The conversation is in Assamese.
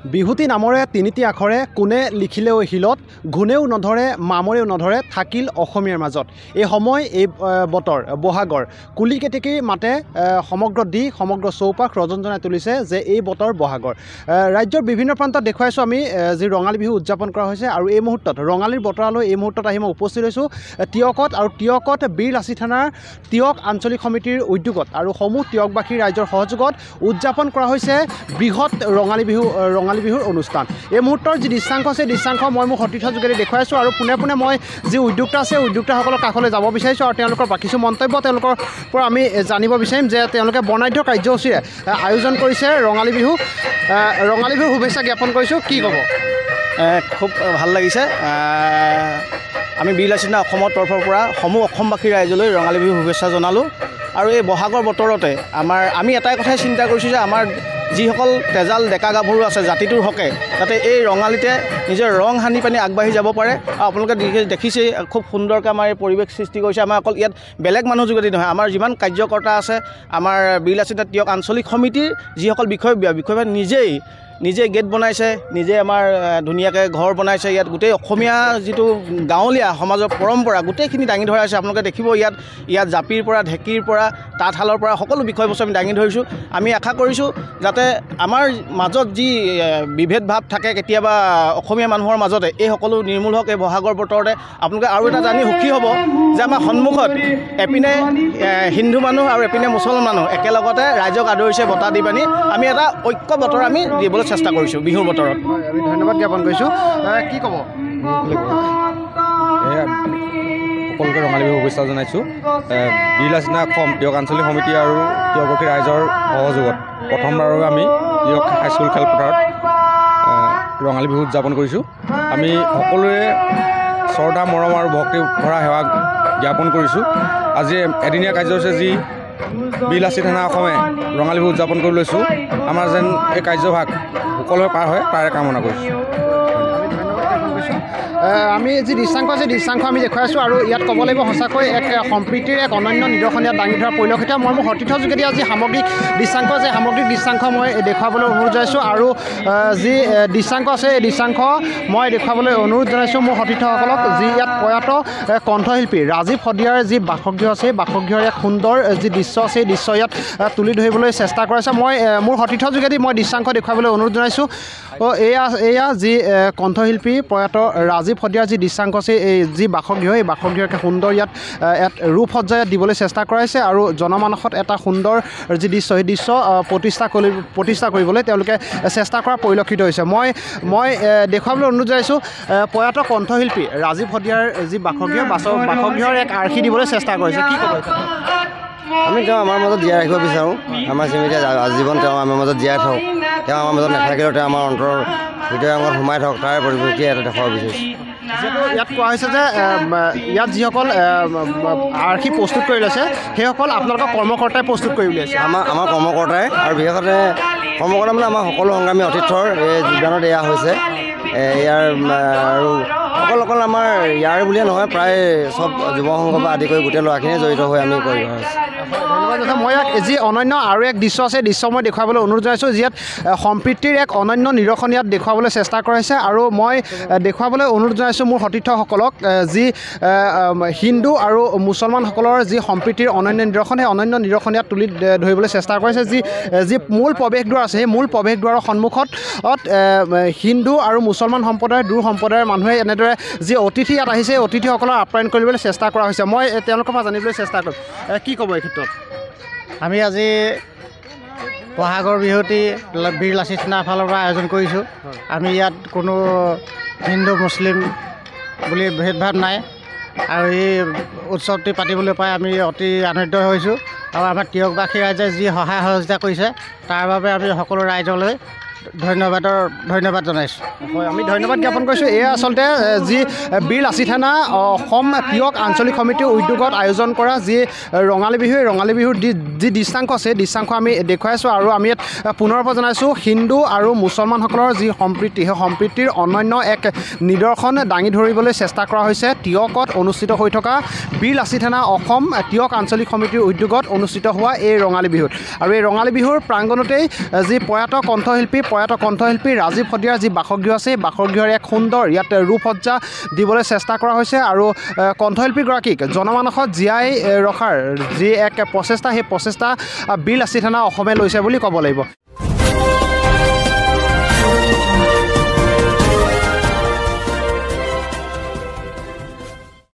বিহুতি নামৰে তিনিটি আখৰে কোনে লিখিলেও শিলত ঘূণেও নধৰে মামৰেও নধৰে থাকিল অসমীয়াৰ মাজত এই সময় এই বতৰ বহাগৰ কুলি কেতেকীৰ মাতে সমগ্ৰ চৌপাশ ৰজনজনাই তুলিছে যে এই বতৰ বহাগৰ ৰাজ্যৰ বিভিন্ন প্ৰান্তত দেখুৱাইছোঁ আমি যি ৰঙালী বিহু উদযাপন কৰা হৈছে আৰু এই মুহূৰ্তত ৰঙালীৰ বতৰালৈ এই মুহূৰ্তত আহি মই উপস্থিত হৈছোঁ টিয়কত আৰু টিয়কত বীৰ লাচিত থানাৰ টিয়ক আঞ্চলিক সমিতিৰ উদ্যোগত আৰু সমূহ টিয়কবাসী ৰাইজৰ সহযোগত উদযাপন কৰা হৈছে বৃহৎ ৰঙালী বিহুৰ অনুষ্ঠান এই মুহূৰ্তৰ যি দৃশ্যাংশ আছে দৃশ্যাংশ মই মোৰ সতীৰ্থৰ যোগেদি দেখুৱাইছোঁ আৰু পোনে পোনে মই যি উদ্যোক্তা আছে উদ্যোক্তাসকলৰ কাষলৈ যাব বিচাৰিছোঁ আৰু তেওঁলোকৰ কিছু মন্তব্য তেওঁলোকৰ পৰা আমি জানিব বিচাৰিম যে তেওঁলোকে বৰ্ণাঢ্য কাৰ্যসূচীৰে আয়োজন কৰিছে ৰঙালী বিহুৰ শুভেচ্ছা জ্ঞাপন কৰিছোঁ কি ক'ব খুব ভাল লাগিছে আমি বীৰ লাচিত থানা অসমৰ তৰফৰ পৰা সমূহ অসমবাসী ৰাইজলৈ ৰঙালী বিহু শুভেচ্ছা জনালোঁ আৰু এই বহাগৰ বতৰতে আমি এটাই কথাই চিন্তা কৰিছোঁ যে আমাৰ যিসকল তেজাল ডেকা গাভৰু আছে জাতিটোৰ হকে যাতে এই ৰঙালীতে নিজৰ ৰং সানি পানি আগবাঢ়ি যাব পাৰে আৰু আপোনালোকে দেখিছেই খুব সুন্দৰকৈ আমাৰ এই পৰিৱেশ সৃষ্টি কৰিছে আমাৰ অকল ইয়াত বেলেগ মানুহ যোগেদি নহয় আমাৰ যিমান কাৰ্যকৰ্তা আছে আমাৰ বীৰ লাচিত টিয়ক আঞ্চলিক সমিতিৰ যিসকল বিষয়বাদ নিজে গেট বনাইছে নিজে আমাৰ ধুনীয়াকৈ ঘৰ বনাইছে ইয়াত গোটেই অসমীয়া যিটো গাঁৱলীয়া সমাজৰ পৰম্পৰা গোটেইখিনি দাঙি ধৰা আছে আপোনালোকে দেখিব ইয়াত জাপিৰ পৰা ঢেঁকীৰ পৰা তাঁতশালৰ পৰা সকলো বিষয়বস্তু আমি দাঙি ধৰিছোঁ আমি আশা কৰিছোঁ যাতে আমাৰ মাজত যি বিভেদ ভাৱ থাকে কেতিয়াবা অসমীয়া মানুহৰ মাজতে এই সকলো নিৰ্মূল হওক এই বহাগৰ বতৰতে আপোনালোকে আৰু এটা জানি সুখী হ'ব যে আমাৰ সন্মুখত এপিনে হিন্দু মানুহ আৰু এপিনে মুছলমান মানুহ একেলগতে ৰাইজক আদৰিছে বঁটা দি পানি আমি এটা ঐক্য বতৰ আমি দিবলৈ চেষ্টা কৰিছোঁ বিহুৰ বতৰত আমি ধন্যবাদ জ্ঞাপন কৰিছোঁ কি ক'ব সকলোকে ৰঙালী বিহু শুভেচ্ছা জনাইছোঁ বীৰ লাচিত থানা অসম টিয়ক আঞ্চলিক সমিতি আৰু টিয়কবাসী ৰাইজৰ সহযোগত প্ৰথমবাৰৰ আমি টিয়ক হাইস্কুল খেলপথাৰত ৰঙালী বিহু উদযাপন কৰিছোঁ আমি সকলোৱে শ্ৰদ্ধা মৰম আৰু ভক্তি ভৰা সেৱা জ্ঞাপন কৰিছোঁ আজি এদিনীয়া কাৰ্যসূচী যি বীৰ লাচিত থানা অসমে ৰঙালী বিহু উদযাপন কৰি লৈছোঁ আমাৰ যেন এই কাৰ্যভাগ সকলোৱে পাৰ হয় তাৰে কামনা কৰিছোঁ আমি যি দৃশ্যাংশ আছে দৃশ্যাংশ আমি দেখুৱাইছোঁ আৰু ইয়াত ক'ব লাগিব সঁচাকৈ এক সম্প্ৰীতিৰ এক অনন্য নিদৰ্শন ইয়াত দাঙি ধৰা পৰিলক্ষিত মই মোৰ সতীৰ্থৰ যোগেদি আজি সামগ্ৰিক দৃশ্যাংশ মই দেখুৱাবলৈ অনুৰোধ জনাইছোঁ আৰু যি দৃশ্যাংশ আছে এই দৃশ্যাংশ মই দেখুৱাবলৈ অনুৰোধ জনাইছোঁ মোৰ সতীৰ্থসকলক যি ইয়াত প্ৰয়াত কণ্ঠশিল্পী ৰাজীৱ শদিয়াৰ যি বাসগৃহ আছে এই বাসগৃহৰ এক সুন্দৰ যি দৃশ্য আছে এই দৃশ্য ইয়াত তুলি ধৰিবলৈ চেষ্টা কৰিছে মই মোৰ সতীৰ্থৰ যোগেদি মই দৃশ্যাংশ দেখুৱাবলৈ অনুৰোধ জনাইছোঁ এয়া যি কণ্ঠশিল্পী প্ৰয়াত ৰাজীৱ শদিয়াৰ যি দৃশ্যাংশ আছে এই যি বাসগৃহ এই বাসগৃহকে সুন্দৰ ইয়াত ৰূপসজ্জা ইয়াত দিবলৈ চেষ্টা কৰাইছে আৰু জনমানসত এটা সুন্দৰ যি দৃশ্য সেই দৃশ্য প্ৰতিষ্ঠা কৰিবলৈ তেওঁলোকে চেষ্টা কৰা পৰিলক্ষিত হৈছে মই দেখুৱাবলৈ অনুৰোধ জনাইছোঁ প্ৰয়াত কণ্ঠশিল্পী ৰাজীৱ শদিয়াৰ যি বাসগৃহৰ এক আৰ্হি দিবলৈ চেষ্টা কৰিছে কি ক'ব আমি তেওঁ আমাৰ মাজত জীয়াই ৰাখিব বিচাৰোঁ আমাৰ স্মৃতি আজীৱন তেওঁ আমাৰ মাজত জীয়াই থাকক তেওঁ আমাৰ মাজত নাথাকিলেও তেওঁ আমাৰ অন্তৰৰ ভিতৰে আমাৰ সোমাই থাকক তাৰ পৰিপ্ৰেক্ষিত এটা দেখুৱাব বিচাৰিছোঁ যিহেতু ইয়াত কোৱা হৈছে যে ইয়াত যিসকল আৰ্হি প্ৰস্তুত কৰি লৈছে সেইসকল আপোনালোকৰ কৰ্মকৰ্তাই প্ৰস্তুত কৰি উলিয়াইছে আমাৰ কৰ্মকৰ্তাই আৰু বিশেষতে কৰ্মকৰ্তা মানে আমাৰ সকলো সংগ্ৰামী অতিথৰ এই যোগদানত এয়া হৈছে ইয়াৰ আৰু অকল আমাৰ ইয়াৰ বুলিয়ে নহয় প্ৰায় চব যুৱ সংঘ বা আদি কৰি গোটেই ল'ৰাখিনিয়ে জড়িত হৈ আমি কৰি আছোঁ ধন্যবাদ মই ইয়াক যি অনন্য আৰু এক দৃশ্য আছে দৃশ্য মই দেখুৱাবলৈ অনুৰোধ জনাইছোঁ যিয়াত সম্প্ৰীতিৰ এক অনন্য নিদৰ্শন ইয়াত দেখুৱাবলৈ চেষ্টা কৰাইছে আৰু মই দেখুৱাবলৈ অনুৰোধ জনাইছোঁ মোৰ সতীৰ্থসকলক যি হিন্দু আৰু মুছলমানসকলৰ যি সম্প্ৰীতিৰ অনন্য নিদৰ্শন সেই অনন্য নিদৰ্শন ইয়াত তুলি ধৰিবলৈ চেষ্টা কৰিছে যি মূল প্ৰৱেশদ্বাৰ আছে সেই মূল প্ৰৱেশদ্বাৰৰ সন্মুখত হিন্দু আৰু মুছলমান সম্প্ৰদায়ৰ দুয়ো সম্প্ৰদায়ৰ মানুহে এনেদৰে যি অতিথি ইয়াত আহিছে অতিথিসকলক আপ্যায়ন কৰিবলৈ চেষ্টা কৰা হৈছে মই তেওঁলোকৰ পৰা জানিবলৈ চেষ্টা কৰিম কি ক'ব এই ক্ষেত্ৰত আমি আজি বহাগৰ বিহুটি বীৰ লাচিত থানাৰ ফালৰ পৰা আয়োজন কৰিছোঁ আমি ইয়াত কোনো হিন্দু মুছলিম বুলি ভেদভাৱ নাই আৰু এই উৎসৱটি পাতিবলৈ পাই আমি অতি আনন্দিত হৈছোঁ আৰু আমাৰ টিয়কবাসী ৰাইজে যি সহায় সহযোগিতা কৰিছে তাৰ বাবে আমি সকলো ৰাইজলৈ ধন্যবাদ জনাইছোঁ হয় আমি ধন্যবাদ জ্ঞাপন কৰিছোঁ এয়া আচলতে যি বীৰ লাচিত থানা অসম টিয়ক আঞ্চলিক সমিতিৰ উদ্যোগত আয়োজন কৰা যি ৰঙালী বিহুৰ যি দৃশ্যাংশ আছে দৃশ্যাংশ আমি দেখুৱাইছোঁ আৰু আমি ইয়াত পুনৰ পৰা জনাইছোঁ হিন্দু আৰু মুছলমানসকলৰ যি সম্প্ৰীতি সেই সম্প্ৰীতিৰ অনন্য এক নিদৰ্শন দাঙি ধৰিবলৈ চেষ্টা কৰা হৈছে টিয়কত অনুষ্ঠিত হৈ থকা বীৰ লাচিত থানা অসম টিয়ক আঞ্চলিক সমিতিৰ উদ্যোগত অনুষ্ঠিত হোৱা এই ৰঙালী বিহুত আৰু এই ৰঙালী বিহুৰ প্ৰাংগণতেই যি প্ৰয়াত কণ্ঠশিল্পী প্ৰয়াত কণ্ঠশিল্পী ৰাজীৱ শদিয়াৰ যি বাসগৃহ আছে বাসগৃহৰ এক সুন্দৰ ইয়াত ৰূপসজ্জা দিবলৈ চেষ্টা কৰা হৈছে আৰু কণ্ঠশিল্পীগৰাকীক জনমানসত জীয়াই ৰখাৰ যি এক প্ৰচেষ্টা সেই প্ৰচেষ্টা বীৰ লাচিত সেনা অসমে লৈছে বুলি ক'ব লাগিব।